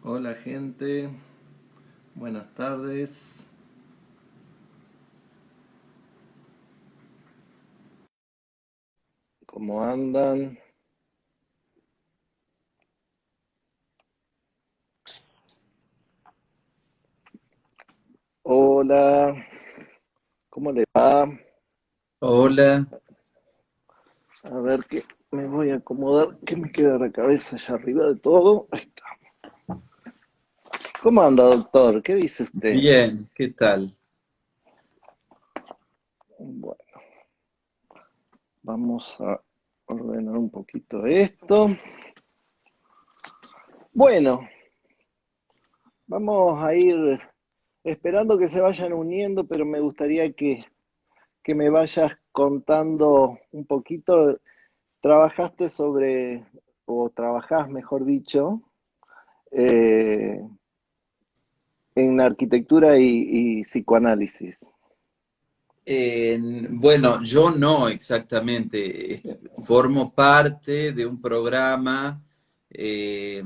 Hola gente, buenas tardes. ¿Cómo andan? Hola, ¿cómo le va? Hola, A ver que me voy a acomodar, que me queda la cabeza allá arriba de todo. Ahí está. ¿Cómo anda, doctor? ¿Qué dice usted? bien, ¿qué tal? Bueno, vamos a ordenar un poquito esto. Bueno, vamos a ir esperando que se vayan uniendo, pero me gustaría que me vayas contando un poquito. Trabajaste sobre, o trabajás, mejor dicho, eh, en arquitectura y psicoanálisis. Bueno, yo no exactamente, formo parte de un programa, eh,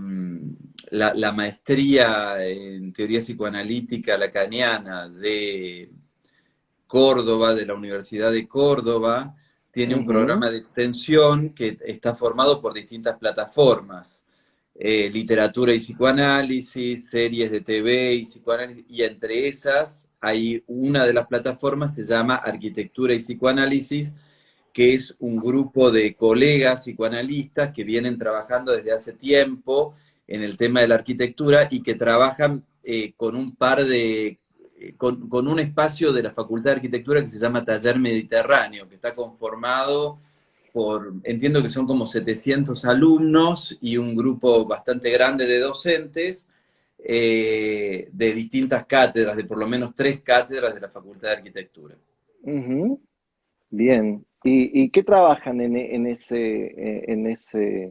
la maestría en teoría psicoanalítica lacaniana de Córdoba, de la Universidad de Córdoba, tiene un Ujú, programa de extensión que está formado por distintas plataformas. Literatura y psicoanálisis, series de TV y psicoanálisis, y entre esas hay una de las plataformas, se llama Arquitectura y Psicoanálisis, que es un grupo de colegas psicoanalistas que vienen trabajando desde hace tiempo en el tema de la arquitectura y que trabajan con un par de, con un espacio de la Facultad de Arquitectura que se llama Taller Mediterráneo, que está conformado por, entiendo que son como 700 alumnos y un grupo bastante grande de docentes de distintas cátedras, de por lo menos 3 cátedras de la Facultad de Arquitectura. ujú. Bien. ¿Y qué trabajan en ese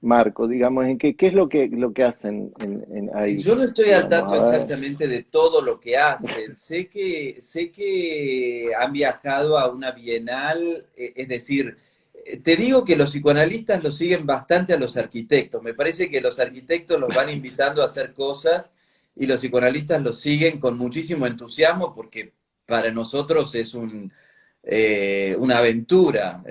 marco? Digamos, qué es lo que hacen ahí? Yo no estoy al Digamos, tanto a ver. exactamente de todo lo que hacen. Sé que han viajado a una bienal, es decir, te digo que los psicoanalistas los siguen bastante a los arquitectos. Me parece que los arquitectos los van invitando a hacer cosas y los psicoanalistas los siguen con muchísimo entusiasmo porque para nosotros es una aventura,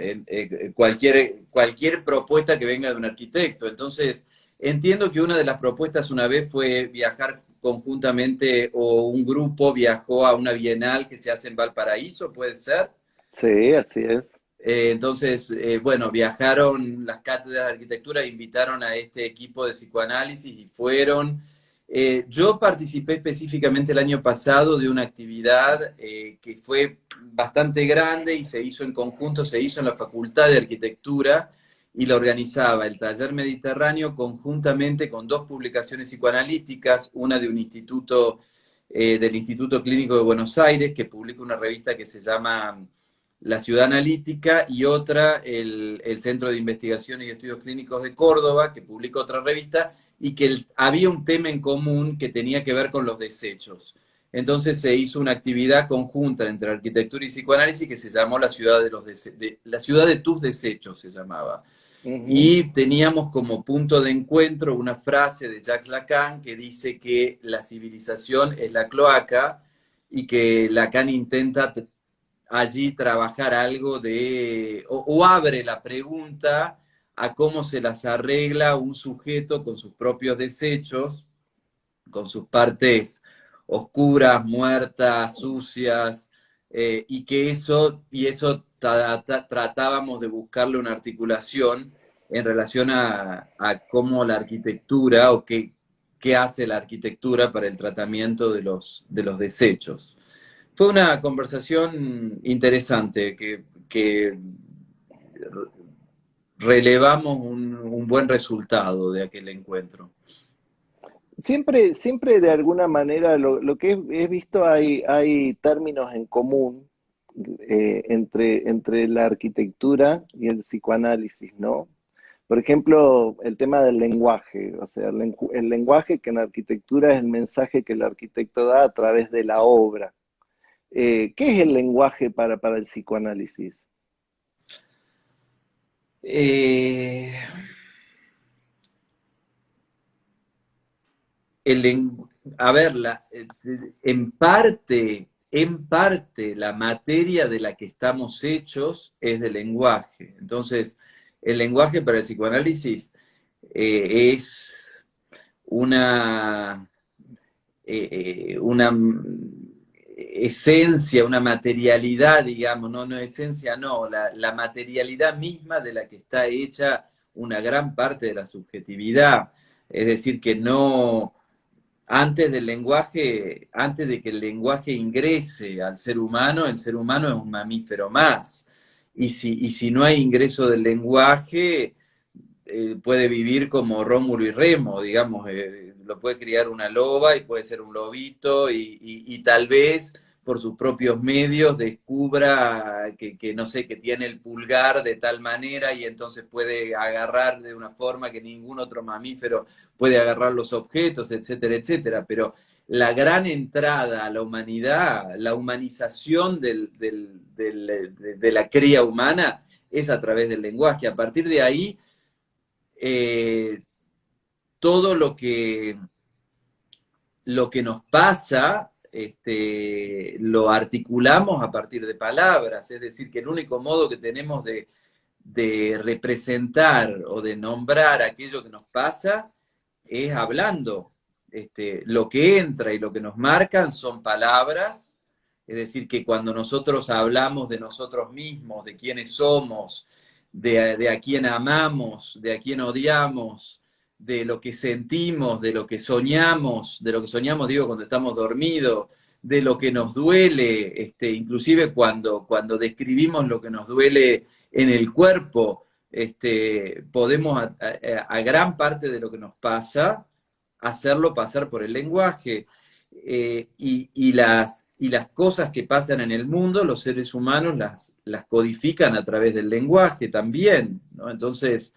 cualquier propuesta que venga de un arquitecto. Entonces, entiendo que una de las propuestas una vez fue viajar conjuntamente o un grupo viajó a una bienal que se hace en Valparaíso, ¿puede ser? Sí, así es. Entonces, bueno, viajaron las cátedras de arquitectura, invitaron a este equipo de psicoanálisis y fueron. Yo participé específicamente el año pasado de una actividad que fue bastante grande y se hizo en conjunto, se hizo en la Facultad de Arquitectura y la organizaba el Taller Mediterráneo conjuntamente con 2 publicaciones psicoanalíticas, una de un instituto, del Instituto Clínico de Buenos Aires, que publica una revista que se llama la Ciudad Analítica, y otra, el Centro de Investigación y Estudios Clínicos de Córdoba, que publica otra revista, y que había un tema en común que tenía que ver con los desechos. Entonces se hizo una actividad conjunta entre arquitectura y psicoanálisis que se llamó la ciudad de tus desechos, se llamaba. Ujú, Y teníamos como punto de encuentro una frase de Jacques Lacan que dice que la civilización es la cloaca y que Lacan intenta allí trabajar algo o abre la pregunta a cómo se las arregla un sujeto con sus propios desechos, con sus partes oscuras, muertas, sucias, y eso tratábamos de buscarle una articulación en relación a cómo la arquitectura o qué hace la arquitectura para el tratamiento de los desechos. Fue una conversación interesante que relevamos un buen resultado de aquel encuentro. siempre de alguna manera lo que he visto hay términos en común entre la arquitectura y el psicoanálisis, ¿no? Por ejemplo, el tema del lenguaje, o sea, el lenguaje que en arquitectura es el mensaje que el arquitecto da a través de la obra. ¿Qué es el lenguaje para el psicoanálisis? Eh, a ver, en parte, la materia de la que estamos hechos es del lenguaje. Entonces, el lenguaje para el psicoanálisis es una esencia, una materialidad, digamos, no esencia, no, la materialidad misma de la que está hecha una gran parte de la subjetividad. Es decir, que no, antes del lenguaje, antes de que el lenguaje ingrese al ser humano, el ser humano es un mamífero más. Y si no hay ingreso del lenguaje, puede vivir como Rómulo y Remo, digamos, lo puede criar una loba y puede ser un lobito y tal vez por sus propios medios descubra que, no sé, que tiene el pulgar de tal manera y entonces puede agarrar de una forma que ningún otro mamífero puede agarrar los objetos, etcétera, etcétera. Pero la gran entrada a la humanidad, la humanización de la cría humana es a través del lenguaje. A partir de ahí, todo lo que nos pasa, lo articulamos a partir de palabras, es decir, que el único modo que tenemos de representar o de nombrar aquello que nos pasa es hablando. Lo que entra y lo que nos marcan son palabras, es decir, que cuando nosotros hablamos de nosotros mismos, de quiénes somos, de a quién amamos, de a quién odiamos, de lo que sentimos, de lo que soñamos, digo, cuando estamos dormidos, de lo que nos duele, inclusive cuando describimos lo que nos duele en el cuerpo, podemos a gran parte de lo que nos pasa hacerlo pasar por el lenguaje. Y las cosas que pasan en el mundo, los seres humanos las codifican a través del lenguaje también, ¿no? Entonces,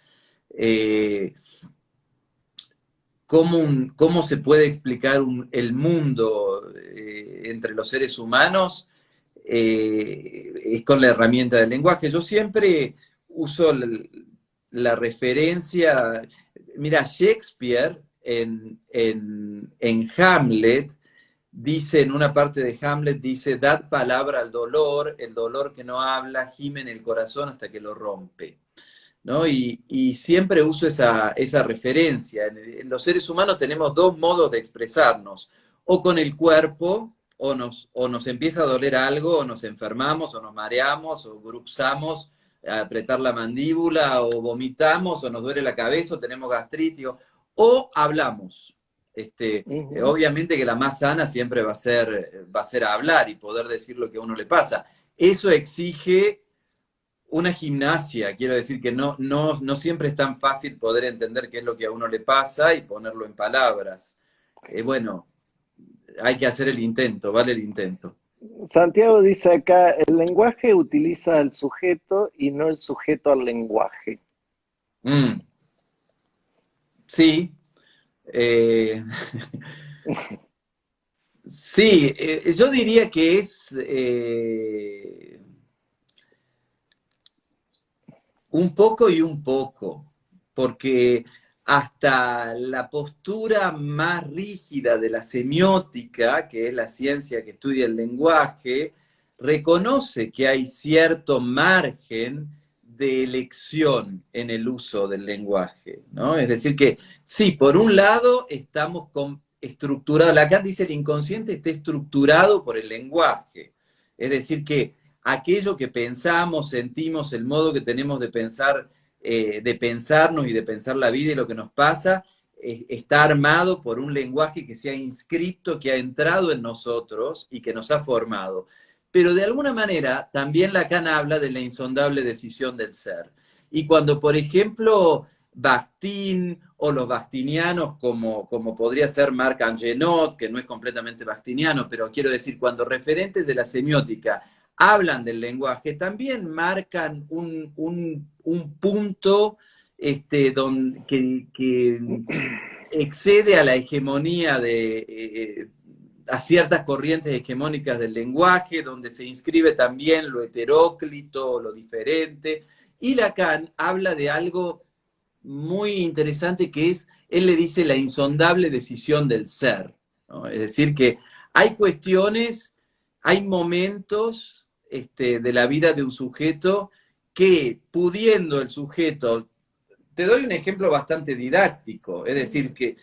¿cómo se puede explicar el mundo entre los seres humanos? Es con la herramienta del lenguaje. Yo siempre uso la referencia. Mira, Shakespeare en Hamlet dice, en una parte de Hamlet, dice: dad palabra al dolor, el dolor que no habla gime en el corazón hasta que lo rompe, ¿no? Y siempre uso esa referencia. Los seres humanos tenemos dos modos de expresarnos: o con el cuerpo, o nos empieza a doler algo, o nos enfermamos, o nos mareamos, o bruxamos a apretar la mandíbula, o vomitamos, o nos duele la cabeza, o tenemos gastritis, o hablamos. Obviamente que la más sana siempre va a ser hablar y poder decir lo que a uno le pasa. Eso exige una gimnasia, quiero decir que no siempre es tan fácil poder entender qué es lo que a uno le pasa y ponerlo en palabras. Bueno, hay que hacer el intento, vale el intento. Santiago dice acá, el lenguaje utiliza al sujeto y no el sujeto al lenguaje. Sí. Sí, yo diría que es un poco y un poco, porque hasta la postura más rígida de la semiótica, que es la ciencia que estudia el lenguaje, reconoce que hay cierto margen de elección en el uso del lenguaje, ¿no? Es decir que, sí, por un lado estamos estructurados, Lacan dice el inconsciente está estructurado por el lenguaje, es decir que aquello que pensamos, sentimos, el modo que tenemos de pensar, de pensarnos y de pensar la vida y lo que nos pasa, está armado por un lenguaje que se ha inscrito, que ha entrado en nosotros y que nos ha formado. Pero de alguna manera también Lacan habla de la insondable decisión del ser. Y cuando, por ejemplo, Bakhtin o los bastinianos, como podría ser Marc Angenot, que no es completamente bastiniano, pero quiero decir, cuando referentes de la semiótica hablan del lenguaje, también marcan un punto que excede a la hegemonía a ciertas corrientes hegemónicas del lenguaje, donde se inscribe también lo heteróclito, lo diferente, y Lacan habla de algo muy interesante que es, él le dice la insondable decisión del ser, ¿no? Es decir, que hay cuestiones, hay momentos de la vida de un sujeto que pudiendo el sujeto, te doy un ejemplo bastante didáctico, es decir, que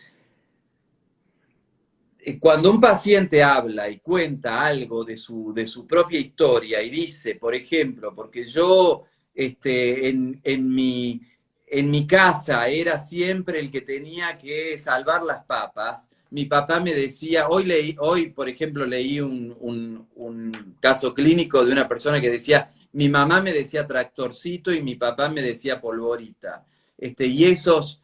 cuando un paciente habla y cuenta algo de su propia historia y dice, por ejemplo, porque yo en mi casa era siempre el que tenía que salvar las papas, mi papá me decía, hoy por ejemplo, leí un caso clínico de una persona que decía, mi mamá me decía tractorcito y mi papá me decía polvorita. Y esos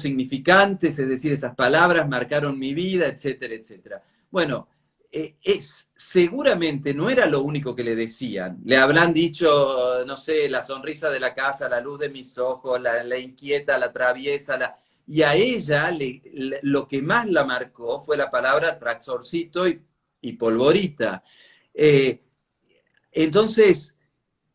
significantes, es decir, esas palabras marcaron mi vida, etcétera, etcétera. Bueno, seguramente no era lo único que le decían. Le habrán dicho, no sé, la sonrisa de la casa, la luz de mis ojos, la inquieta, la traviesa, y a ella lo que más la marcó fue la palabra traxorcito y polvorita. Eh, entonces,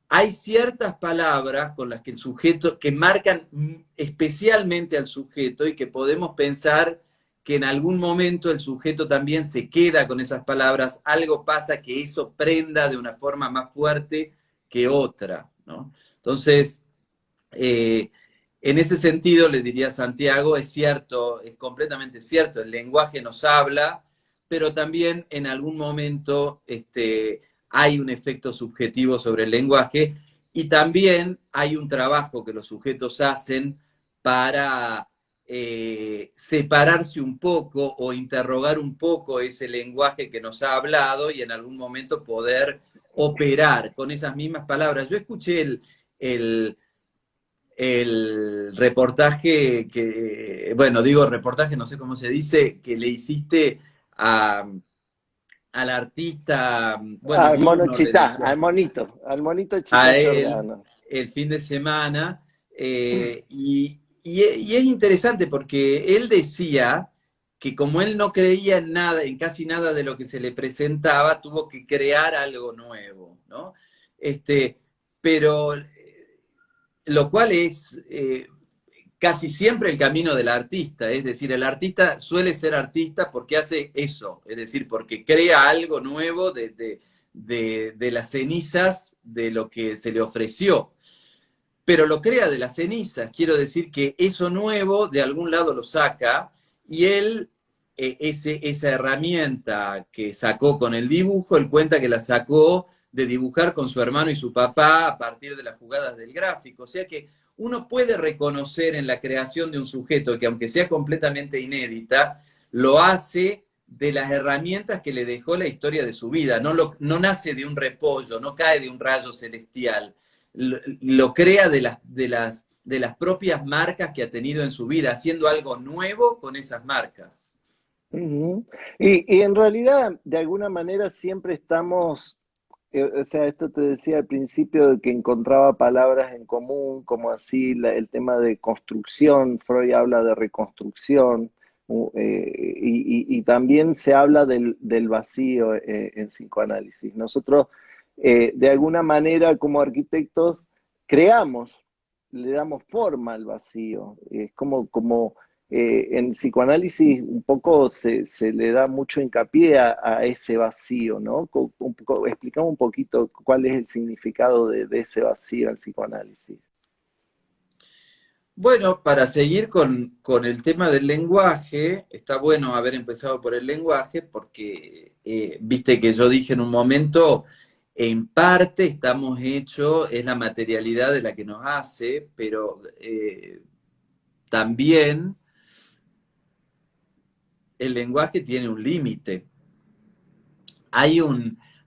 hay ciertas palabras con las que el sujeto, que marcan especialmente al sujeto y que podemos pensar que en algún momento el sujeto también se queda con esas palabras, algo pasa que eso prenda de una forma más fuerte que otra, ¿no? Entonces, en ese sentido le diría a Santiago, es cierto, es completamente cierto, el lenguaje nos habla, pero también en algún momento hay un efecto subjetivo sobre el lenguaje y también hay un trabajo que los sujetos hacen para separarse un poco o interrogar un poco ese lenguaje que nos ha hablado y en algún momento poder operar con esas mismas palabras. Yo escuché el reportaje que, bueno, digo reportaje, no sé cómo se dice, que le hiciste a, al artista, bueno, Al mono Bruno le Chitá, decía al monito a Chitá él Giordano. el fin de semana, y es interesante porque él decía que como él no creía en nada, en casi nada de lo que se le presentaba, tuvo que crear algo nuevo, ¿no? Pero lo cual es casi siempre el camino del artista, es decir, el artista suele ser artista porque hace eso, es decir, porque crea algo nuevo de las cenizas de lo que se le ofreció, pero lo crea de las cenizas, quiero decir que eso nuevo de algún lado lo saca y él, esa herramienta que sacó con el dibujo, él cuenta que la sacó de dibujar con su hermano y su papá a partir de las jugadas del gráfico, o sea que uno puede reconocer en la creación de un sujeto que aunque sea completamente inédita, lo hace de las herramientas que le dejó la historia de su vida, no nace de un repollo, no cae de un rayo celestial, lo crea de las propias marcas que ha tenido en su vida, haciendo algo nuevo con esas marcas. Ujú. Y en realidad, de alguna manera, siempre estamos, o sea, esto te decía al principio de que encontraba palabras en común, como así el tema de construcción, Freud habla de reconstrucción, y también se habla del vacío en psicoanálisis. Nosotros, de alguna manera, como arquitectos, creamos, le damos forma al vacío. Es como en psicoanálisis un poco se le da mucho hincapié a ese vacío, ¿no? Explicamos un poquito cuál es el significado de ese vacío en psicoanálisis. Bueno, para seguir con el tema del lenguaje, está bueno haber empezado por el lenguaje porque viste que yo dije en un momento, en parte estamos hechos, es la materialidad de la que nos hace, pero también el lenguaje tiene un límite. Hay,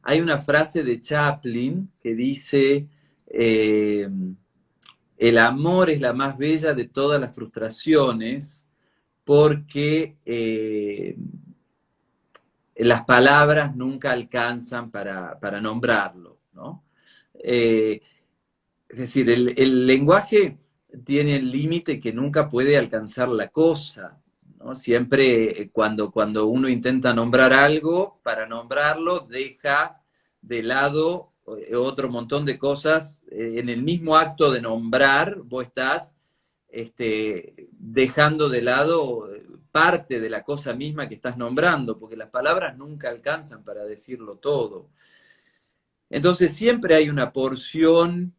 hay una frase de Chaplin que dice, el amor es la más bella de todas las frustraciones porque las palabras nunca alcanzan para nombrarlo, ¿no? Es decir, el lenguaje tiene el límite que nunca puede alcanzar la cosa, ¿no? Siempre cuando uno intenta nombrar algo, para nombrarlo deja de lado otro montón de cosas. En el mismo acto de nombrar, vos estás dejando de lado parte de la cosa misma que estás nombrando, porque las palabras nunca alcanzan para decirlo todo. Entonces siempre hay una porción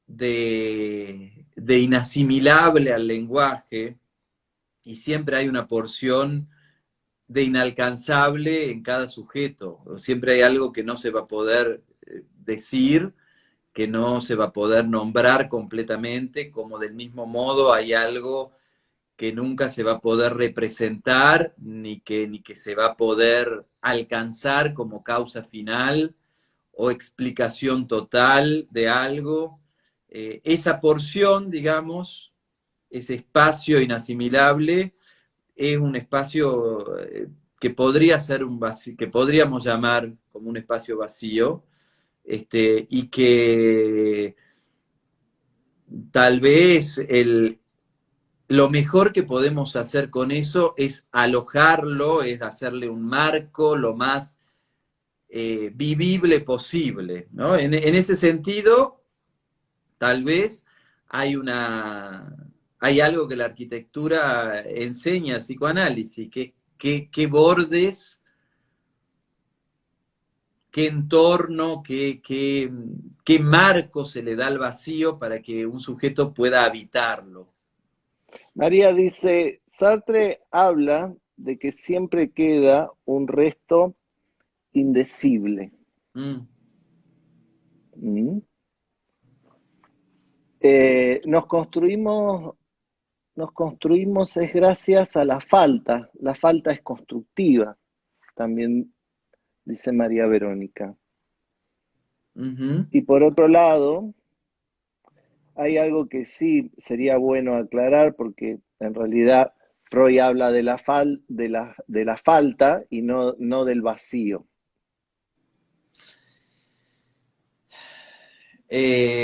de inasimilable al lenguaje y siempre hay una porción de inalcanzable en cada sujeto. Siempre hay algo que no se va a poder decir, que no se va a poder nombrar completamente, como del mismo modo hay algo que nunca se va a poder representar, ni que se va a poder alcanzar como causa final o explicación total de algo. Esa porción, digamos, ese espacio inasimilable, es un espacio que podría ser un vacío, que podríamos llamar como un espacio vacío, y que tal vez lo mejor que podemos hacer con eso es alojarlo, es hacerle un marco lo más vivible posible, ¿no? En ese sentido, tal vez hay hay algo que la arquitectura enseña, psicoanálisis, que es qué bordes, qué entorno, qué marco se le da al vacío para que un sujeto pueda habitarlo. María dice, Sartre habla de que siempre queda un resto indecible. Mm. ¿Mm? Nos construimos es gracias a la falta es constructiva, también dice María Verónica. Uh-huh. Y por otro lado, hay algo que sí sería bueno aclarar, porque en realidad Freud habla de de la falta y no del vacío.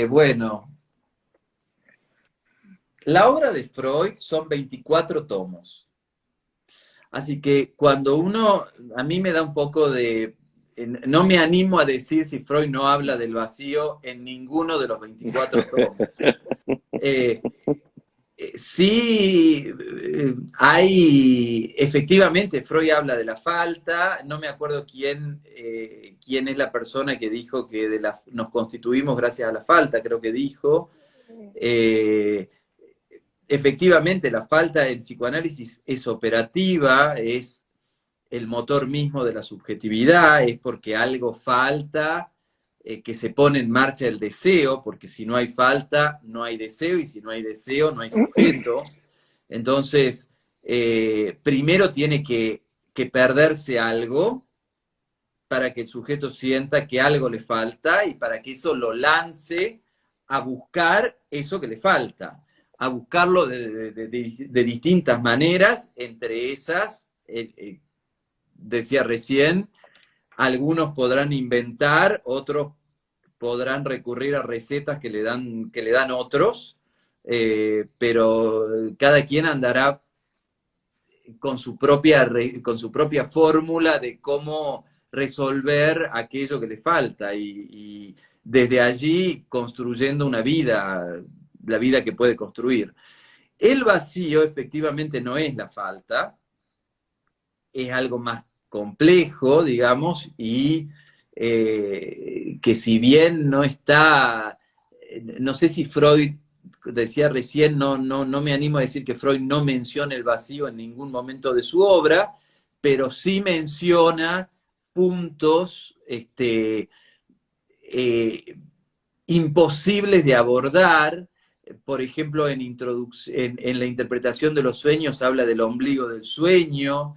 Bueno, la obra de Freud son 24 tomos. Así que cuando a mí me da un poco no me animo a decir si Freud no habla del vacío en ninguno de los 24 tomos. Eh, sí, efectivamente, Freud habla de la falta, no me acuerdo quién es la persona que dijo que nos constituimos gracias a la falta, creo que dijo. Efectivamente, la falta en psicoanálisis es operativa, es el motor mismo de la subjetividad, es porque algo falta, que se pone en marcha el deseo, porque si no hay falta, no hay deseo, y si no hay deseo, no hay sujeto. Entonces, primero tiene que perderse algo para que el sujeto sienta que algo le falta y para que eso lo lance a buscar eso que le falta, a buscarlo de distintas maneras, entre esas, decía recién, algunos podrán inventar, otros podrán recurrir a recetas que le dan otros, pero cada quien andará con su propia fórmula de cómo resolver aquello que le falta y desde allí construyendo una vida, la vida que puede construir. El vacío efectivamente no es la falta, es algo más complejo, digamos, y que si bien no está, no sé si Freud decía recién, no me animo a decir que Freud no menciona el vacío en ningún momento de su obra, pero sí menciona puntos imposibles de abordar. Por ejemplo, en la interpretación de los sueños habla del ombligo del sueño,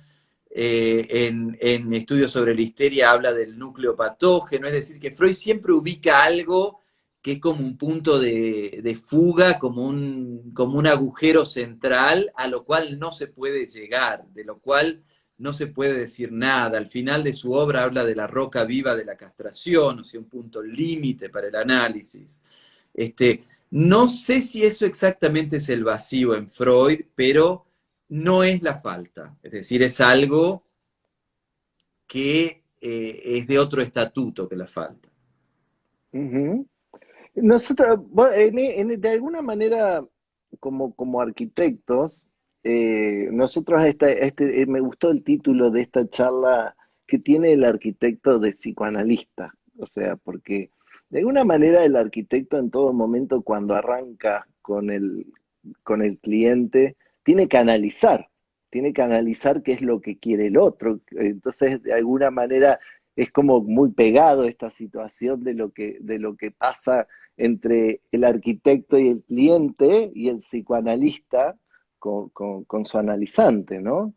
en estudios sobre la histeria habla del núcleo patógeno, es decir, que Freud siempre ubica algo que es como un punto de fuga, como un agujero central a lo cual no se puede llegar, de lo cual no se puede decir nada. Al final de su obra habla de la roca viva de la castración, o sea, un punto límite para el análisis. No sé si eso exactamente es el vacío en Freud, pero no es la falta. Es decir, es algo que es de otro estatuto que la falta. Uh-huh. Nosotros, de alguna manera, como arquitectos, nosotros me gustó el título de esta charla que tiene el arquitecto de psicoanalista, o sea, porque de alguna manera el arquitecto en todo momento cuando arranca con el cliente tiene que analizar qué es lo que quiere el otro, entonces de alguna manera es como muy pegado esta situación de lo que pasa entre el arquitecto y el cliente y el psicoanalista con su analizante, ¿no?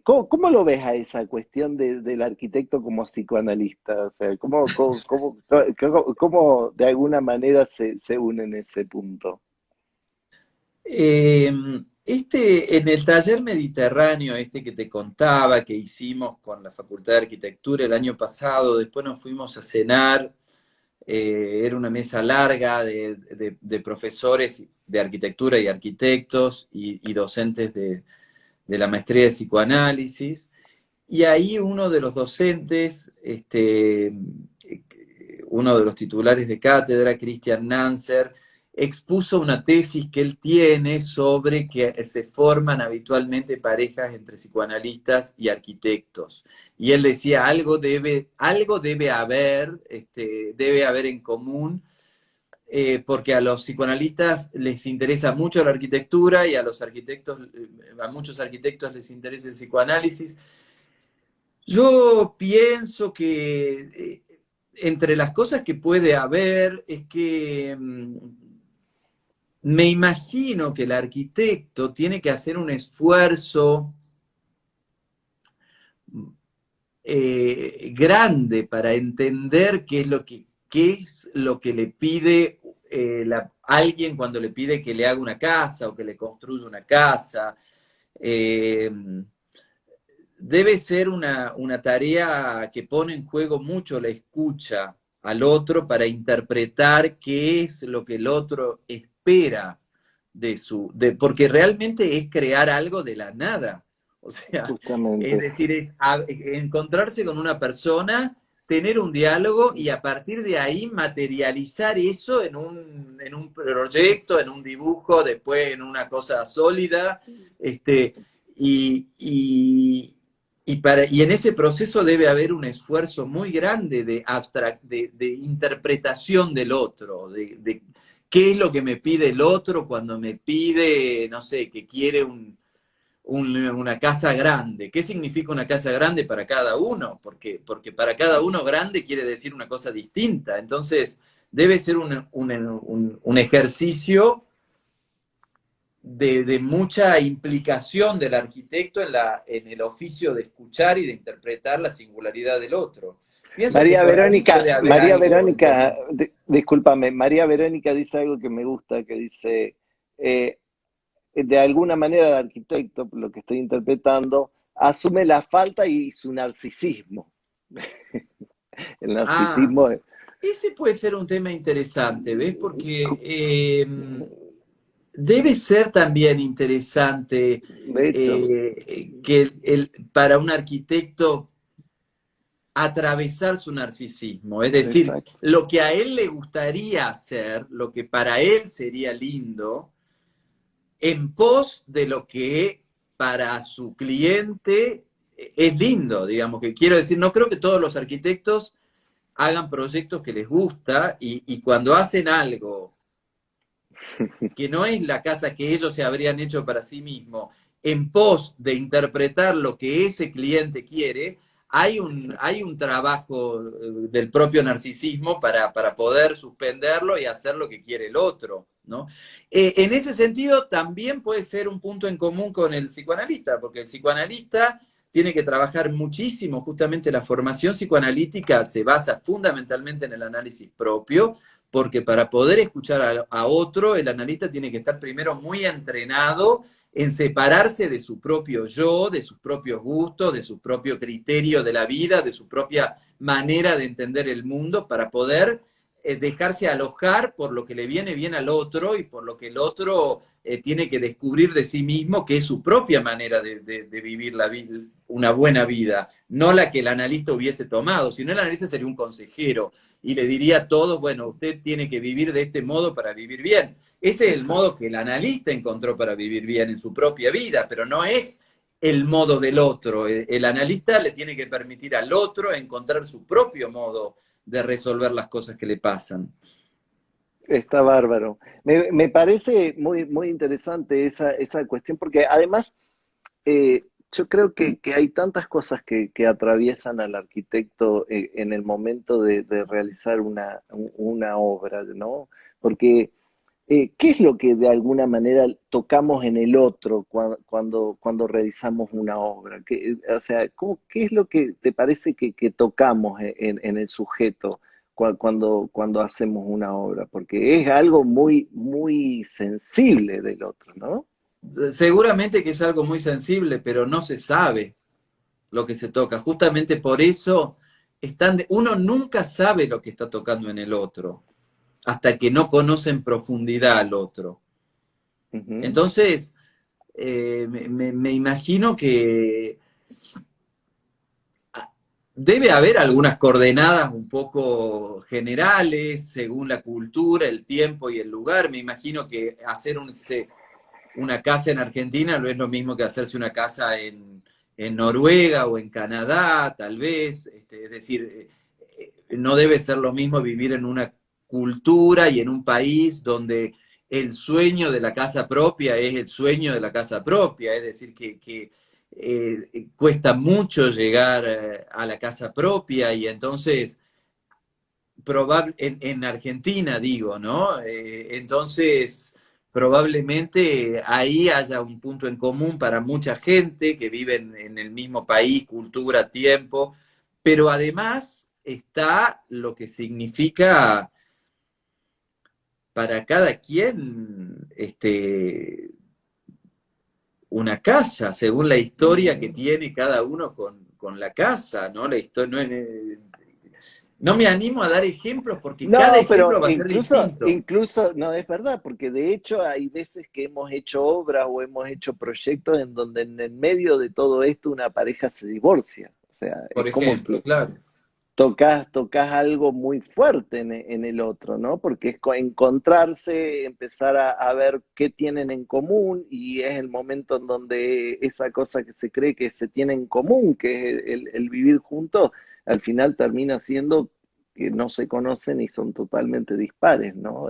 ¿Cómo lo ves a esa cuestión del arquitecto como psicoanalista? O sea, ¿cómo de alguna manera se une en ese punto? Eh, en el taller mediterráneo, este que te contaba, que hicimos con la Facultad de Arquitectura el año pasado, después nos fuimos a cenar, era una mesa larga de profesores de arquitectura y arquitectos y docentes de la maestría de psicoanálisis, y ahí uno de los docentes, uno de los titulares de cátedra, Christian Nanser, expuso una tesis que él tiene sobre que se forman habitualmente parejas entre psicoanalistas y arquitectos. Y él decía, algo debe haber en común, porque a los psicoanalistas les interesa mucho la arquitectura y a los arquitectos, a muchos arquitectos les interesa el psicoanálisis. Yo pienso que entre las cosas que puede haber es que me imagino que el arquitecto tiene que hacer un esfuerzo grande para entender qué es lo que le pide alguien cuando le pide que le haga una casa o que le construya una casa. Eh, Debe ser una tarea que pone en juego mucho la escucha al otro para interpretar qué es lo que el otro espera porque realmente es crear algo de la nada. O sea, es Justamente. decir, encontrarse con una persona, tener un diálogo y a partir de ahí materializar eso en un proyecto, en un dibujo, después en una cosa sólida, y, y, y en ese proceso debe haber un esfuerzo muy grande de interpretación del otro, de qué es lo que me pide el otro cuando me pide, no sé, que quiere una casa grande. ¿Qué significa una casa grande para cada uno? Porque para cada uno grande quiere decir una cosa distinta. Entonces, debe ser un ejercicio de mucha implicación del arquitecto en el oficio de escuchar y de interpretar la singularidad del otro. Pienso que por ahí puede haber María algo en Verónica, común. discúlpame, María Verónica dice algo que me gusta, que dice, eh, de alguna manera el arquitecto, por lo que estoy interpretando, asume la falta y su narcisismo. El Ah, narcisismo, ese puede ser un tema interesante, ¿ves? Porque debe ser también interesante de hecho, que para un arquitecto atravesar su narcisismo, es decir, exacto. lo que a él le gustaría hacer, lo que para él sería lindo, en pos de lo que para su cliente es lindo, digamos, que quiero decir, no creo que todos los arquitectos hagan proyectos que les gusta y cuando hacen algo que no es la casa que ellos se habrían hecho para sí mismos, en pos de interpretar lo que ese cliente quiere, hay un trabajo del propio narcisismo para poder suspenderlo y hacer lo que quiere el otro, ¿no? En ese sentido, también puede ser un punto en común con el psicoanalista, porque el psicoanalista tiene que trabajar muchísimo, justamente la formación psicoanalítica se basa fundamentalmente en el análisis propio, porque para poder escuchar a otro, el analista tiene que estar primero muy entrenado en separarse de su propio yo, de sus propios gustos, de su propio criterio de la vida, de su propia manera de entender el mundo, para poder dejarse alojar por lo que le viene bien al otro y por lo que el otro tiene que descubrir de sí mismo, que es su propia manera de vivir una buena vida, no la que el analista hubiese tomado. Si no, el analista sería un consejero y le diría a todos, bueno, usted tiene que vivir de este modo para vivir bien. Ese es el modo que el analista encontró para vivir bien en su propia vida, pero no es el modo del otro. El analista le tiene que permitir al otro encontrar su propio modo de resolver las cosas que le pasan. Está bárbaro. Me parece muy, muy interesante esa cuestión, porque además yo creo que hay tantas cosas que atraviesan al arquitecto en el momento de realizar una obra, ¿no? Porque, ¿qué es lo que de alguna manera tocamos en el otro cuando realizamos una obra? O sea, ¿qué es lo que te parece que tocamos en el sujeto cuando hacemos una obra? Porque es algo muy, muy sensible del otro, ¿no? Seguramente que es algo muy sensible, pero no se sabe lo que se toca. Justamente por eso uno nunca sabe lo que está tocando en el otro, hasta que no conoce en profundidad al otro. Ujú. Entonces, me imagino que debe haber algunas coordenadas un poco generales, según la cultura, el tiempo y el lugar. Me imagino que hacer una casa en Argentina no es lo mismo que hacerse una casa en Noruega o en Canadá, tal vez. Es decir, no debe ser lo mismo vivir en una cultura y en un país donde el sueño de la casa propia es el sueño de la casa propia, es decir, que cuesta mucho llegar a la casa propia y entonces en Argentina digo, ¿no? Entonces, probablemente ahí haya un punto en común para mucha gente que vive en el mismo país, cultura, tiempo, pero además está lo que significa para cada quien una casa, según la historia que tiene cada uno con la casa, ¿no? La historia, no me animo a dar ejemplos porque cada No, pero ejemplo va a ser distinto. incluso, no es verdad, porque de hecho hay veces que hemos hecho obras o hemos hecho proyectos en donde en el medio de todo esto una pareja se divorcia. O sea, es Por como ejemplo, que claro. tocas algo muy fuerte en el otro, ¿no? Porque es encontrarse, empezar a ver qué tienen en común y es el momento en donde esa cosa que se cree que se tiene en común, que es el vivir juntos, al final termina siendo que no se conocen y son totalmente dispares, ¿no?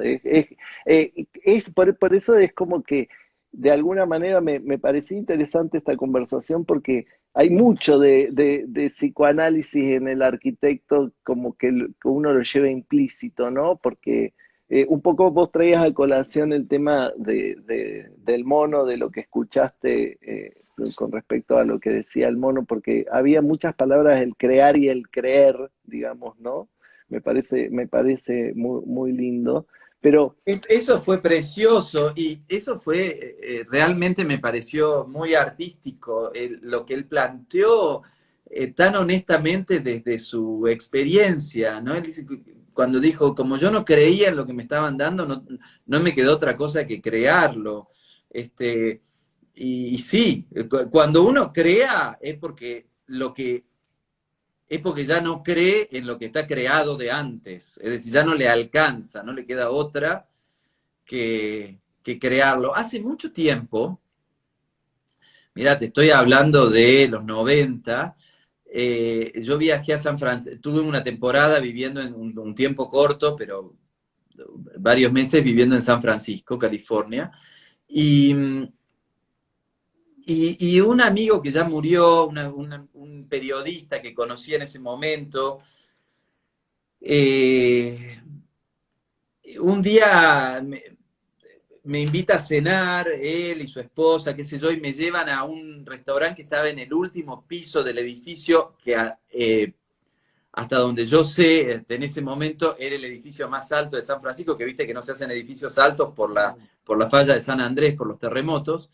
Por eso es como que de alguna manera me parecía interesante esta conversación porque hay mucho de psicoanálisis en el arquitecto, como que uno lo lleva implícito, ¿no? Porque un poco vos traías a colación el tema del mono, de lo que escuchaste con respecto a lo que decía el mono, porque había muchas palabras, el crear y el creer, digamos, ¿no? Me parece muy, muy lindo. Pero Eso fue precioso y eso fue, realmente me pareció muy artístico, lo que él planteó tan honestamente desde su experiencia, ¿no? Él dice, cuando dijo, como yo no creía en lo que me estaban dando, no me quedó otra cosa que crearlo. Y sí, cuando uno crea es porque ya no cree en lo que está creado de antes, es decir, ya no le alcanza, no le queda otra que crearlo. Hace mucho tiempo, mira, te estoy hablando de los 90, yo viajé a San Francisco, tuve una temporada viviendo en un tiempo corto, pero varios meses viviendo en San Francisco, California, y, y un amigo que ya murió, un periodista que conocí en ese momento, eh, un día me invita a cenar, él y su esposa, qué sé yo, y me llevan a un restaurante que estaba en el último piso del edificio, que hasta donde yo sé, en ese momento era el edificio más alto de San Francisco, que viste que no se hacen edificios altos por la falla de San Andrés, por los terremotos.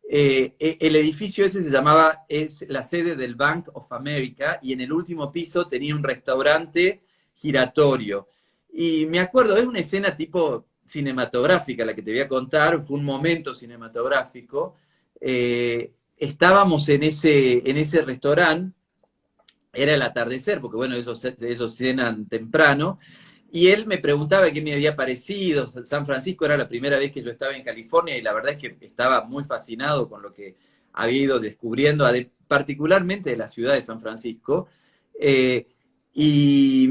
El edificio ese se llamaba, es la sede del Bank of America, y en el último piso tenía un restaurante giratorio. Y me acuerdo, es una escena tipo cinematográfica la que te voy a contar, fue un momento cinematográfico. Estábamos en ese restaurante, era el atardecer, porque bueno, ellos cenan temprano, y él me preguntaba qué me había parecido. San Francisco era la primera vez que yo estaba en California y la verdad es que estaba muy fascinado con lo que había ido descubriendo, particularmente de la ciudad de San Francisco. Eh, y,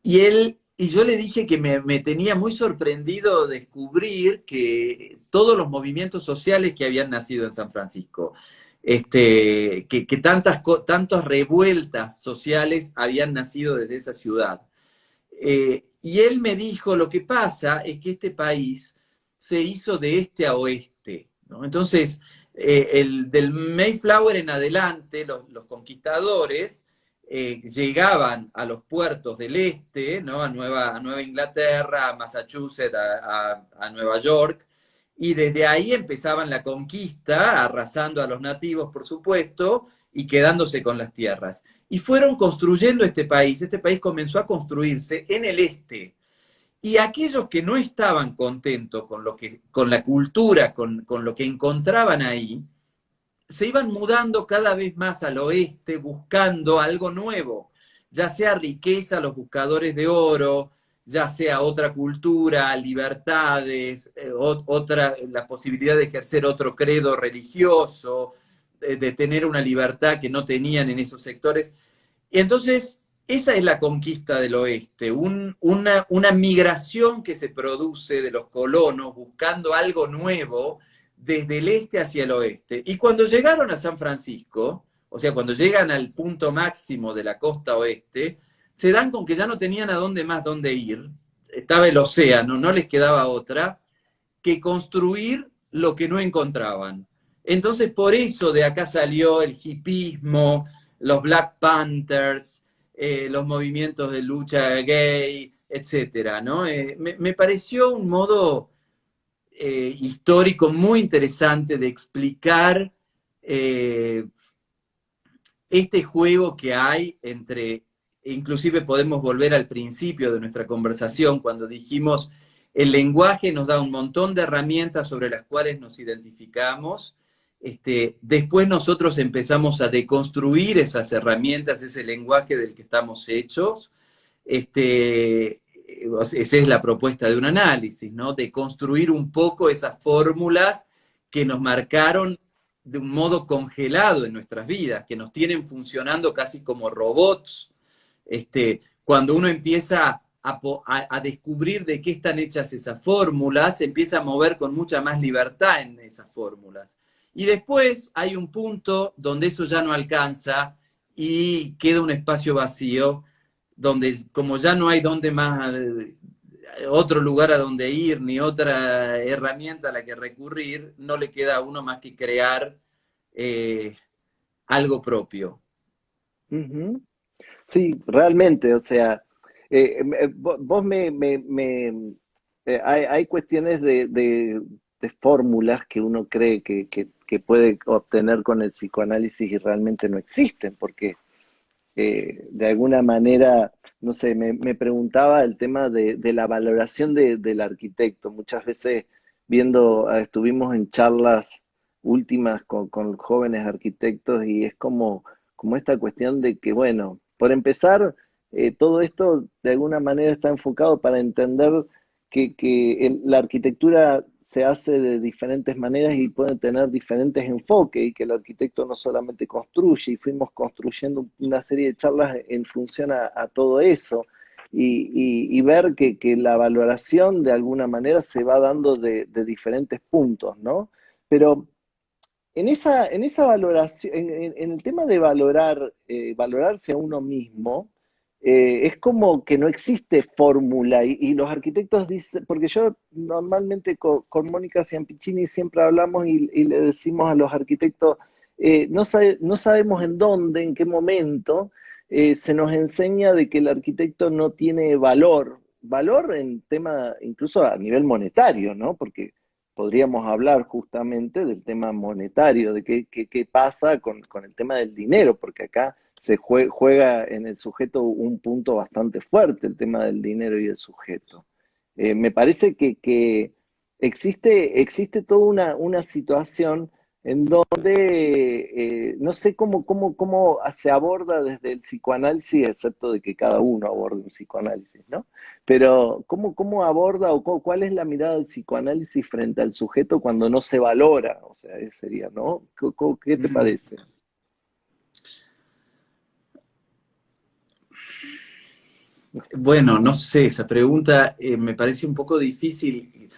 y yo le dije que me tenía muy sorprendido descubrir que todos los movimientos sociales que habían nacido en San Francisco, que tantas revueltas sociales habían nacido desde esa ciudad. Y él me dijo, lo que pasa es que este país se hizo de este a oeste, ¿no? Entonces, del Mayflower en adelante, los conquistadores llegaban a los puertos del este, ¿no? A Nueva Inglaterra, a Massachusetts, a Nueva York, y desde ahí empezaban la conquista, arrasando a los nativos, por supuesto, y quedándose con las tierras. Y fueron construyendo este país comenzó a construirse en el este. Y aquellos que no estaban contentos con la cultura, con lo que encontraban ahí, se iban mudando cada vez más al oeste buscando algo nuevo, ya sea riqueza, los buscadores de oro, ya sea otra cultura, libertades, la posibilidad de ejercer otro credo religioso, de tener una libertad que no tenían en esos sectores. Y entonces, esa es la conquista del oeste, una migración que se produce de los colonos buscando algo nuevo desde el este hacia el oeste. Y cuando llegaron a San Francisco, o sea, cuando llegan al punto máximo de la costa oeste, se dan con que ya no tenían a dónde ir, estaba el océano, no les quedaba otra que construir lo que no encontraban. Entonces, por eso de acá salió el hipismo, los Black Panthers, los movimientos de lucha gay, etcétera, ¿no? Me pareció un modo histórico muy interesante de explicar este juego que hay entre, inclusive podemos volver al principio de nuestra conversación cuando dijimos el lenguaje nos da un montón de herramientas sobre las cuales nos identificamos. Después nosotros empezamos a deconstruir esas herramientas, ese lenguaje del que estamos hechos. Esa es la propuesta de un análisis, ¿no? De construir un poco esas fórmulas que nos marcaron de un modo congelado en nuestras vidas, que nos tienen funcionando casi como robots. Cuando uno empieza a descubrir de qué están hechas esas fórmulas, se empieza a mover con mucha más libertad en esas fórmulas. Y después hay un punto donde eso ya no alcanza y queda un espacio vacío, donde como ya no hay donde más, otro lugar a donde ir, ni otra herramienta a la que recurrir, no le queda a uno más que crear algo propio. Ujú. Sí, realmente, o sea, vos hay cuestiones de fórmulas que uno cree que puede obtener con el psicoanálisis y realmente no existen, porque de alguna manera, no sé, me preguntaba el tema de la valoración del arquitecto. Muchas veces estuvimos en charlas últimas con jóvenes arquitectos y es como esta cuestión de que, bueno, por empezar, todo esto de alguna manera está enfocado para entender que la arquitectura se hace de diferentes maneras y puede tener diferentes enfoques y que el arquitecto no solamente construye y fuimos construyendo una serie de charlas en función a todo eso y ver que la valoración de alguna manera se va dando de diferentes puntos, ¿no? Pero en esa valoración, en el tema de valorarse a uno mismo, es como que no existe fórmula y los arquitectos dicen, porque yo normalmente con Mónica Ciampicini siempre hablamos y le decimos a los arquitectos, no sabemos en dónde, en qué momento, se nos enseña de que el arquitecto no tiene valor en tema incluso a nivel monetario, ¿no? Porque podríamos hablar justamente del tema monetario, de qué pasa con el tema del dinero, porque acá juega en el sujeto un punto bastante fuerte, el tema del dinero y el sujeto. Me parece que existe toda una situación en donde no sé cómo se aborda desde el psicoanálisis, excepto de que cada uno aborde un psicoanálisis, ¿no? Pero ¿cómo aborda o cuál es la mirada del psicoanálisis frente al sujeto cuando no se valora? O sea, ese sería, ¿no? ¿Qué te Mm, parece? Bueno, no sé, esa pregunta me parece un poco difícil.